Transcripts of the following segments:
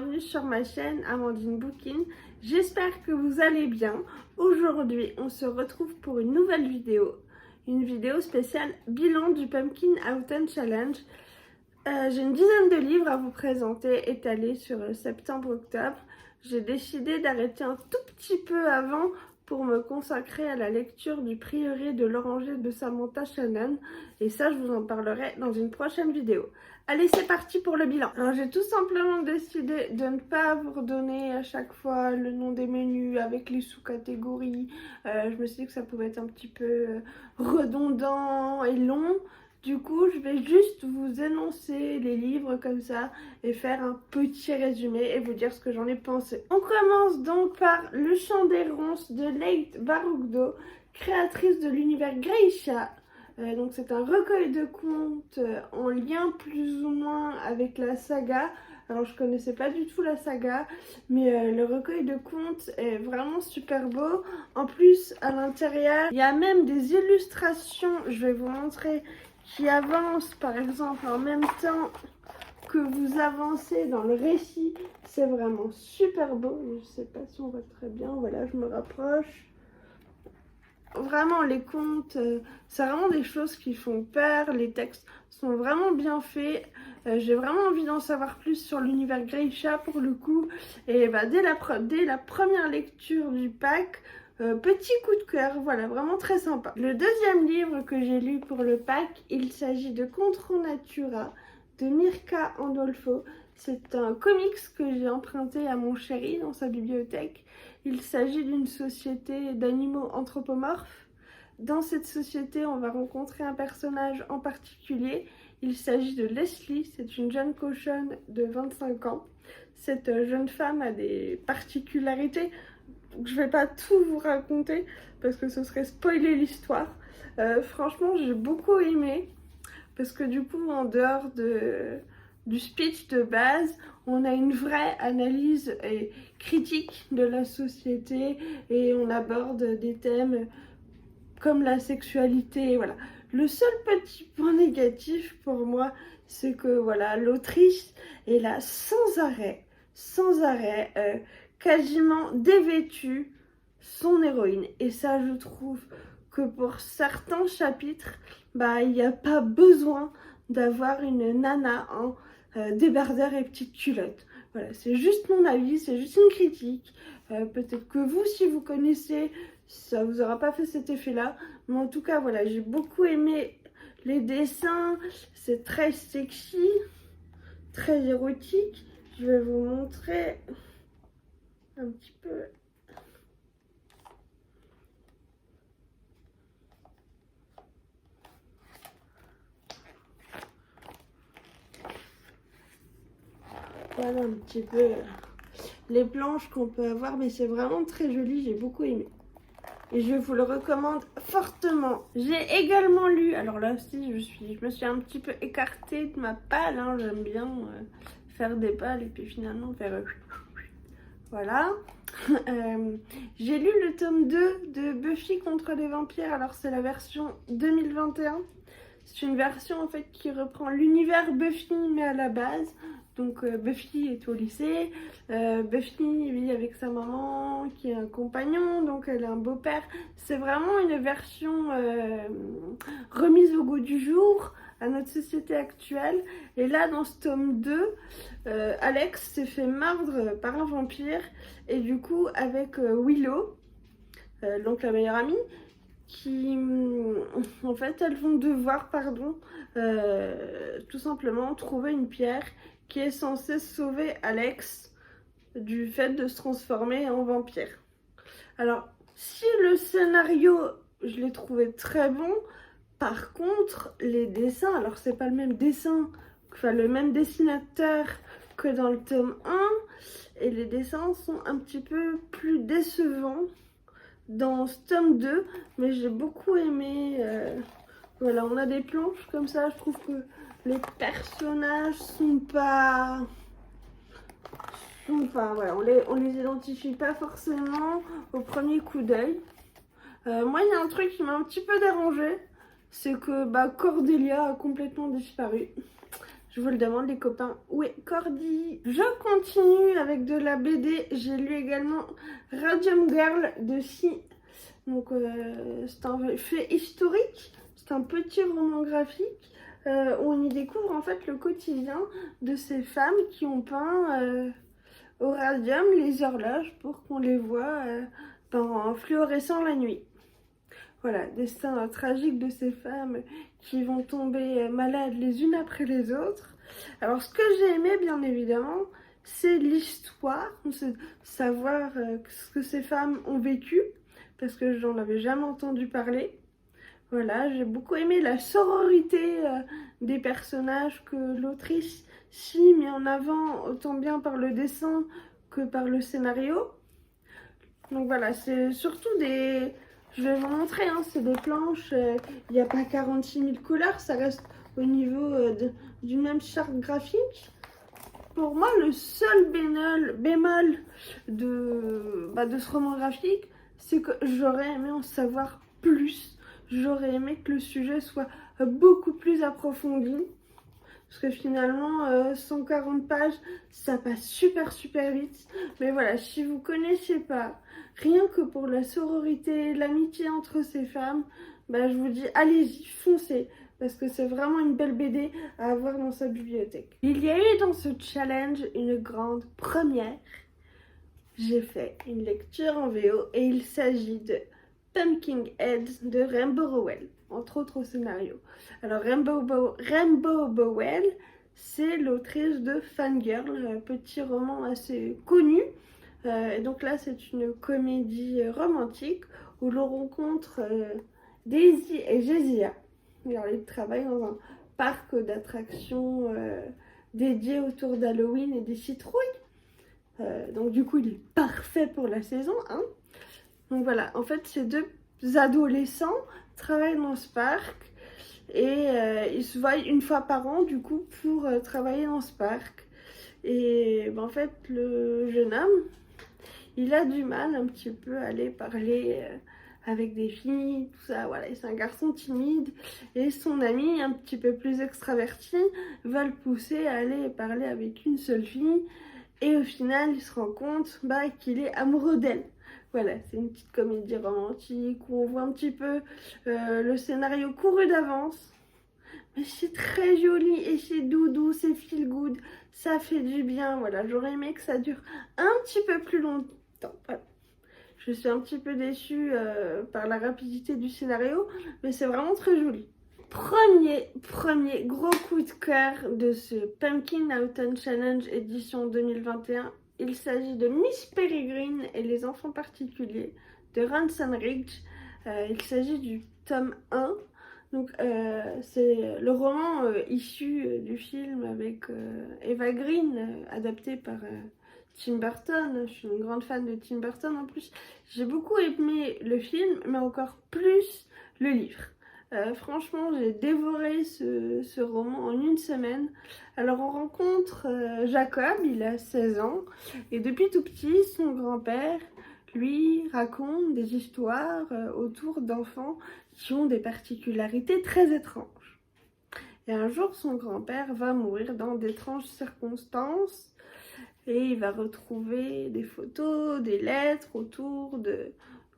bienvenue sur ma chaîne Amandine Bookin. J'espère que vous allez bien. Aujourd'hui, on se retrouve pour une nouvelle vidéo. Une vidéo spéciale bilan du Pumpkin Autumn Challenge. J'ai une dizaine de livres à vous présenter étalés sur septembre-octobre. J'ai décidé d'arrêter un tout petit peu avant pour me consacrer à la lecture du Prieuré de l'Oranger de Samantha Shannon. Et ça, je vous en parlerai dans une prochaine vidéo. Allez, c'est parti pour le bilan. Alors, j'ai tout simplement décidé de ne pas vous redonner à chaque fois le nom des menus avec les sous-catégories. Je me suis dit que ça pouvait être un petit peu redondant et long. Du coup, je vais juste vous énoncer les livres comme ça et faire un petit résumé et vous dire ce que j'en ai pensé. On commence donc par Le Chant des Ronces de Leigh Bardugo, créatrice de l'univers Grisha. Donc c'est un recueil de contes en lien plus ou moins avec la saga. Alors je connaissais pas du tout la saga, mais le recueil de contes est vraiment super beau. En plus, à l'intérieur, il y a même des illustrations, je vais vous montrer, qui avancent par exemple en même temps que vous avancez dans le récit. C'est vraiment super beau. Je sais pas si on voit très bien. Voilà, je me rapproche. Vraiment, les contes, c'est vraiment des choses qui font peur. Les textes sont vraiment bien faits. J'ai vraiment envie d'en savoir plus sur l'univers Grisha pour le coup. Et bah, dès la première lecture du pack, petit coup de cœur, voilà, vraiment très sympa. Le deuxième livre que j'ai lu pour le pack, il s'agit de Contre Natura de Mirka Andolfo. C'est un comics que j'ai emprunté à mon chéri dans sa bibliothèque. Il s'agit d'une société d'animaux anthropomorphes. Dans cette société, on va rencontrer un personnage en particulier. Il s'agit de Leslie, c'est une jeune cochonne de 25 ans. Cette jeune femme a des particularités. Je vais pas tout vous raconter parce que ce serait spoiler l'histoire. Franchement, j'ai beaucoup aimé parce que du coup, en dehors du speech de base, on a une vraie analyse et critique de la société et on aborde des thèmes comme la sexualité. Voilà. Le seul petit point négatif pour moi, c'est que voilà, l'autrice est là sans arrêt, quasiment dévêtue son héroïne. Et ça, je trouve que pour certains chapitres, bah, il n'y a pas besoin d'avoir une nana en débardeur et petite culotte. Voilà, c'est juste mon avis, c'est juste une critique. Peut-être que vous, si vous connaissez, ça vous aura pas fait cet effet-là. Mais en tout cas, voilà, j'ai beaucoup aimé les dessins. C'est très sexy, très érotique. Je vais vous montrer un petit peu. Voilà un petit peu les planches qu'on peut avoir, mais c'est vraiment très joli, j'ai beaucoup aimé. Et je vous le recommande fortement. J'ai également lu, alors là aussi je me suis un petit peu écartée de ma palle, hein, j'aime bien faire des pales et puis finalement faire... Voilà. J'ai lu le tome 2 de Buffy contre les vampires, alors c'est la version 2021. C'est une version en fait qui reprend l'univers Buffy mais à la base. Donc Buffy est au lycée, Buffy vit avec sa maman qui est un compagnon, donc elle a un beau-père. C'est vraiment une version remise au goût du jour à notre société actuelle. Et là dans ce tome 2, Alex s'est fait mordre par un vampire et du coup avec Willow, donc la meilleure amie, qui en fait elles vont devoir tout simplement trouver une pierre qui est censée sauver Alex du fait de se transformer en vampire. Alors si le scénario je l'ai trouvé très bon, par contre les dessins, alors c'est pas le même dessin, enfin le même dessinateur que dans le tome 1 et les dessins sont un petit peu plus décevants dans ce tome 2, mais j'ai beaucoup aimé. Voilà, on a des planches comme ça, je trouve que les personnages sont pas... voilà, on les identifie pas forcément au premier coup d'œil. Moi, il y a un truc qui m'a un petit peu dérangé, c'est que Cordelia a complètement disparu. Je vous le demande les copains, où est Cordy? Je continue avec de la BD. J'ai lu également Radium Girl de Si. Donc c'est un fait historique. C'est un petit roman graphique où on y découvre en fait le quotidien de ces femmes qui ont peint au radium les horloges pour qu'on les voit en fluorescent la nuit. Voilà, destin tragique de ces femmes qui vont tomber malades les unes après les autres. Alors ce que j'ai aimé bien évidemment, c'est l'histoire, c'est savoir ce que ces femmes ont vécu, parce que j'en avais jamais entendu parler. Voilà, j'ai beaucoup aimé la sororité des personnages que l'autrice s'y met en avant, autant bien par le dessin que par le scénario. Donc voilà, c'est surtout des... Je vais vous montrer, hein, c'est des planches, il n'y a pas 46 000 couleurs, ça reste au niveau d'une même charte graphique. Pour moi, le seul bémol de ce roman graphique, c'est que j'aurais aimé en savoir plus. J'aurais aimé que le sujet soit beaucoup plus approfondi. Parce que finalement, 140 pages, ça passe super vite. Mais voilà, si vous connaissez pas, rien que pour la sororité, l'amitié entre ces femmes, bah, je vous dis, allez-y, foncez. Parce que c'est vraiment une belle BD à avoir dans sa bibliothèque. Il y a eu dans ce challenge une grande première. J'ai fait une lecture en VO et il s'agit de Pumpkinhead de Rainbow Rowell, entre autres au scénario. Alors Rainbow Rowell, c'est l'autrice de Fangirl, un petit roman assez connu. Et donc là, c'est une comédie romantique où l'on rencontre Daisy et Jessica. Alors, ils travaillent dans un parc d'attractions dédié autour d'Halloween et des citrouilles. Donc du coup, il est parfait pour la saison, hein. Donc voilà, en fait, ces deux adolescents travaillent dans ce parc et ils se voient une fois par an, du coup, pour travailler dans ce parc. Et en fait, le jeune homme, il a du mal un petit peu à aller parler avec des filles, tout ça, voilà. C'est un garçon timide et son ami, un petit peu plus extraverti, va le pousser à aller parler avec une seule fille. Et au final, il se rend compte qu'il est amoureux d'elle. Voilà, c'est une petite comédie romantique où on voit un petit peu le scénario couru d'avance. Mais c'est très joli et c'est doudou, c'est feel good, ça fait du bien. Voilà, j'aurais aimé que ça dure un petit peu plus longtemps. Voilà. Je suis un petit peu déçue par la rapidité du scénario, mais c'est vraiment très joli. Premier gros coup de cœur de ce Pumpkin Autumn Challenge édition 2021. Il s'agit de Miss Peregrine et les enfants particuliers de Ransom Ridge. Il s'agit du tome 1. Donc c'est le roman issu du film avec Eva Green, adapté par Tim Burton. Je suis une grande fan de Tim Burton en plus. J'ai beaucoup aimé le film, mais encore plus le livre. Franchement, j'ai dévoré ce roman en une semaine. Alors, on rencontre Jacob, il a 16 ans. Et depuis tout petit, son grand-père, lui, raconte des histoires autour d'enfants qui ont des particularités très étranges. Et un jour, son grand-père va mourir dans d'étranges circonstances. Et il va retrouver des photos, des lettres autour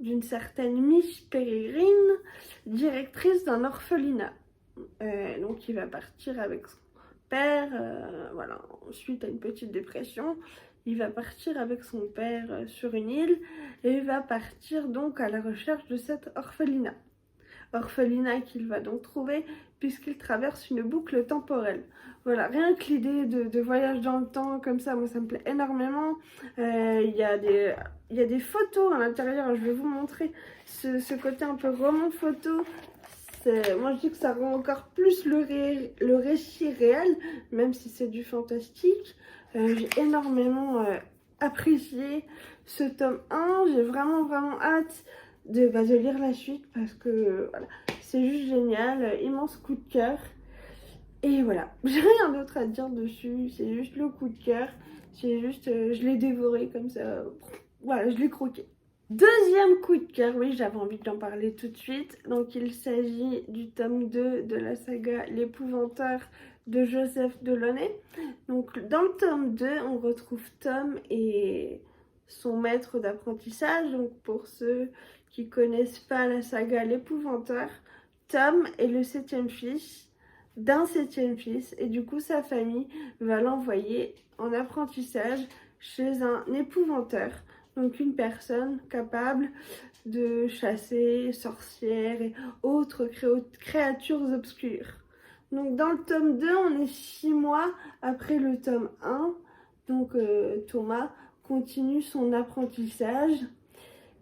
d'une certaine Miss Peregrine, directrice d'un orphelinat. Donc il va partir avec son père, voilà, suite à une petite dépression, il va partir avec son père sur une île et il va partir donc à la recherche de cet orphelinat. Orphelinat qu'il va donc trouver puisqu'il traverse une boucle temporelle. Voilà, rien que l'idée de voyage dans le temps comme ça, moi ça me plaît énormément. Il y a des photos à l'intérieur, je vais vous montrer ce côté un peu roman photo. Moi je dis que ça rend encore plus le récit réel, même si c'est du fantastique. J'ai énormément apprécié ce tome 1, j'ai vraiment hâte de lire la suite parce que voilà, c'est juste génial, immense coup de cœur. Et voilà, j'ai rien d'autre à dire dessus, c'est juste le coup de cœur, c'est juste, je l'ai dévoré comme ça, voilà, je l'ai croqué. Deuxième coup de cœur, oui, j'avais envie d'en parler tout de suite. Donc il s'agit du tome 2 de la saga L'Épouvanteur de Joseph Delaunay. Donc dans le tome 2, on retrouve Tom et son maître d'apprentissage. Donc pour ceux qui connaissent pas la saga L'Épouvanteur, Tom est le 7e fils d'un 7e fils et du coup sa famille va l'envoyer en apprentissage chez un épouvanteur. Donc une personne capable de chasser sorcières et autres créatures obscures. Donc dans le tome 2, on est 6 mois après le tome 1. Donc Thomas continue son apprentissage.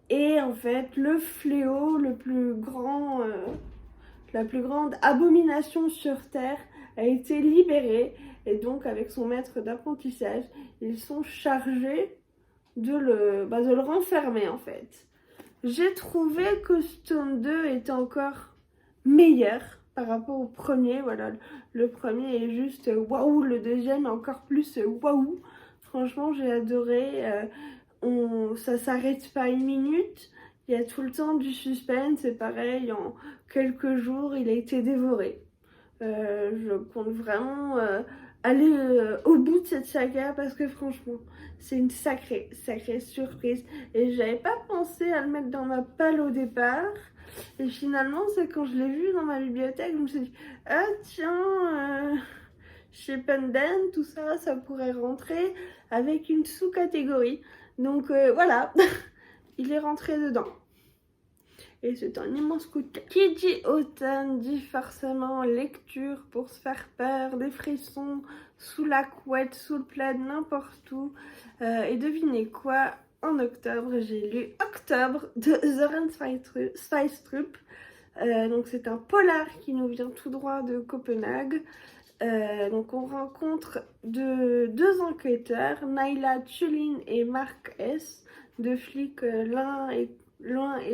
Et en fait, le fléau, la plus grande abomination sur Terre a été libéré. Et donc avec son maître d'apprentissage, ils sont chargés de le renfermer en fait. J'ai trouvé que ce tome 2 était encore meilleur par rapport au premier. Voilà, le premier est juste waouh, le deuxième est encore plus waouh. Franchement, j'ai adoré. Ça s'arrête pas une minute. Il y a tout le temps du suspense. C'est pareil, en quelques jours, il a été dévoré. Je compte vraiment aller au bout de cette saga parce que franchement, c'est une sacrée surprise. Et j'avais pas pensé à le mettre dans ma palle au départ. Et finalement, c'est quand je l'ai vu dans ma bibliothèque, je me suis dit, ah tiens, chez Pendant, tout ça, ça pourrait rentrer avec une sous-catégorie. Donc voilà, il est rentré dedans. Et c'est un immense coup de cœur. Qui dit automne dit forcément lecture pour se faire peur, des frissons, sous la couette, sous le plaid, n'importe où. Et devinez quoi, en octobre, j'ai lu Octobre de Søren Sveistrup. Donc c'est un polar qui nous vient tout droit de Copenhague. Donc on rencontre deux enquêteurs, Naila Tjulin et Mark S, deux flics, l'un est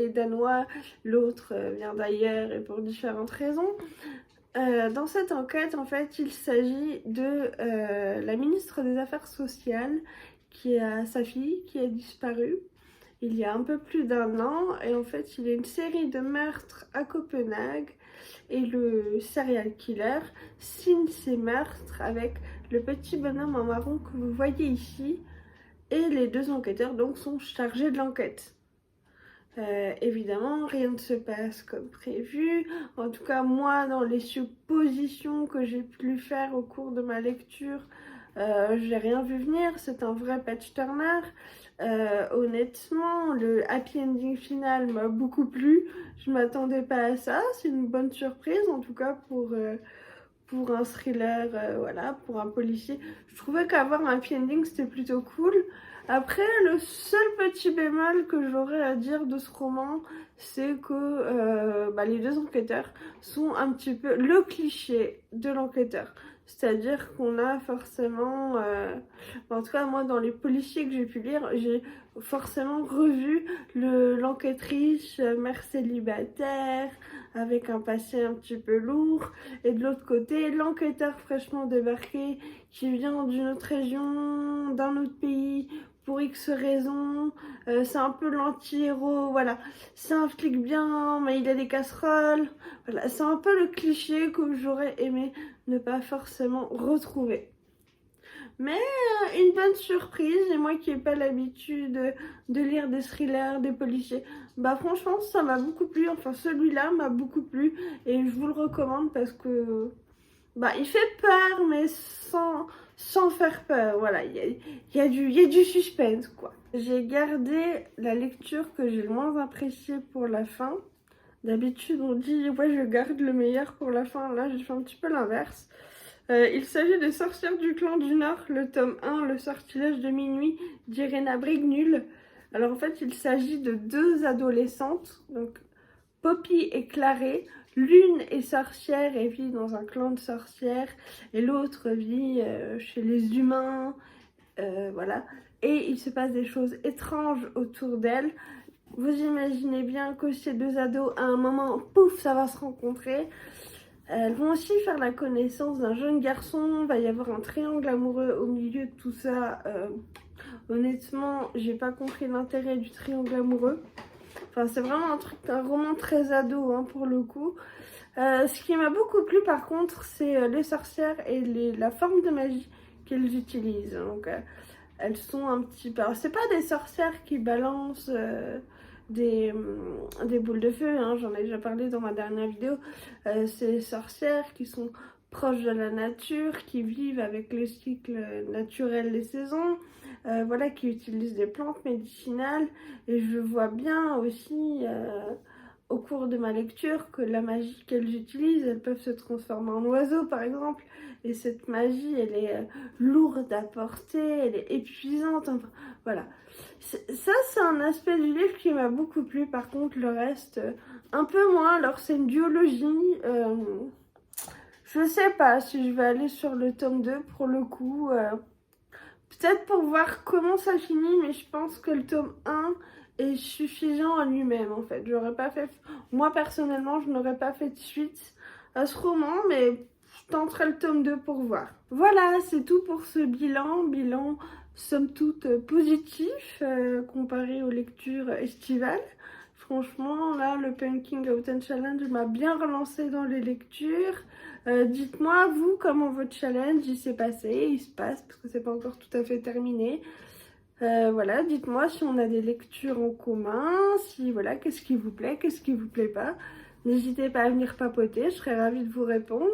danois, l'autre vient d'ailleurs et pour différentes raisons. Dans cette enquête, en fait, il s'agit de la ministre des Affaires sociales qui a sa fille qui a disparu il y a un peu plus d'1 an. Et en fait, il y a une série de meurtres à Copenhague et le serial killer signe ces meurtres avec le petit bonhomme en marron que vous voyez ici. Et les deux enquêteurs donc sont chargés de l'enquête. Évidemment, rien ne se passe comme prévu. En tout cas, moi, dans les suppositions que j'ai pu faire au cours de ma lecture, j'ai rien vu venir. C'est un vrai page turner. Honnêtement, le happy ending final m'a beaucoup plu. Je m'attendais pas à ça. C'est une bonne surprise, en tout cas pour un thriller, voilà, pour un policier. Je trouvais qu'avoir un happy ending, c'était plutôt cool. Après, le seul petit bémol que j'aurais à dire de ce roman, c'est que les deux enquêteurs sont un petit peu le cliché de l'enquêteur. C'est-à-dire qu'on a forcément, en tout cas moi dans les policiers que j'ai pu lire, j'ai forcément revu l'enquêtrice mère célibataire avec un passé un petit peu lourd, et de l'autre côté l'enquêteur fraîchement débarqué qui vient d'une autre région, d'un autre pays pour X raisons. C'est un peu l'anti-héros, voilà, c'est un flic bien mais il a des casseroles, voilà, c'est un peu le cliché que j'aurais aimé ne pas forcément retrouver. Mais une bonne surprise, et moi qui n'ai pas l'habitude de lire des thrillers, des policiers, bah franchement ça m'a beaucoup plu, enfin celui-là m'a beaucoup plu et je vous le recommande parce que il fait peur mais sans faire peur, voilà, il y a du suspense quoi. J'ai gardé la lecture que j'ai le moins appréciée pour la fin. D'habitude on dit ouais je garde le meilleur pour la fin, là j'ai fait un petit peu l'inverse. Il s'agit de Sorcières du clan du Nord, le tome 1, le sortilège de minuit d'Irena Brignul. Alors en fait il s'agit de deux adolescentes, donc Poppy et Clarée. L'une est sorcière et vit dans un clan de sorcières et l'autre vit chez les humains, voilà. Et il se passe des choses étranges autour d'elles. Vous imaginez bien que ces deux ados, à un moment, pouf, ça va se rencontrer. Elles vont aussi faire la connaissance d'un jeune garçon. Il va y avoir un triangle amoureux au milieu de tout ça. Honnêtement, j'ai pas compris l'intérêt du triangle amoureux. Enfin, c'est vraiment un roman très ado hein, pour le coup. Ce qui m'a beaucoup plu par contre, c'est les sorcières et la forme de magie qu'elles utilisent. Donc, elles sont un petit peu... Alors, c'est pas des sorcières qui balancent des boules de feu, hein, j'en ai déjà parlé dans ma dernière vidéo. C'est des sorcières qui sont proches de la nature, qui vivent avec le cycle naturel des saisons, voilà, qui utilisent des plantes médicinales. Et je vois bien aussi au cours de ma lecture que la magie qu'elles utilisent, elles peuvent se transformer en oiseaux par exemple. Et cette magie, elle est lourde à porter, elle est épuisante, enfin voilà. Ça, c'est un aspect du livre qui m'a beaucoup plu. Par contre, le reste, un peu moins. Alors, c'est une duologie. Je sais pas si je vais aller sur le tome 2 pour le coup. Peut-être pour voir comment ça finit, mais je pense que le tome 1 est suffisant à lui-même en fait. J'aurais pas fait... Moi, personnellement, je n'aurais pas fait de suite à ce roman, mais je tenterai le tome 2 pour voir. Voilà, c'est tout pour ce bilan somme toute positif comparé aux lectures estivales. Franchement, là, le Pumpkin Autumn Challenge m'a bien relancé dans les lectures. Dites-moi, vous, comment votre challenge il s'est passé, il se passe, parce que c'est pas encore tout à fait terminé. Voilà, dites-moi si on a des lectures en commun, si voilà, qu'est-ce qui vous plaît, qu'est-ce qui vous plaît pas. N'hésitez pas à venir papoter, je serai ravie de vous répondre.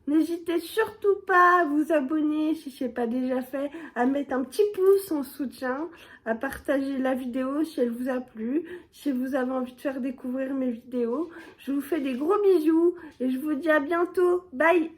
N'hésitez surtout pas à vous abonner si ce n'est pas déjà fait, à mettre un petit pouce en soutien, à partager la vidéo si elle vous a plu, si vous avez envie de faire découvrir mes vidéos. Je vous fais des gros bisous et je vous dis à bientôt. Bye!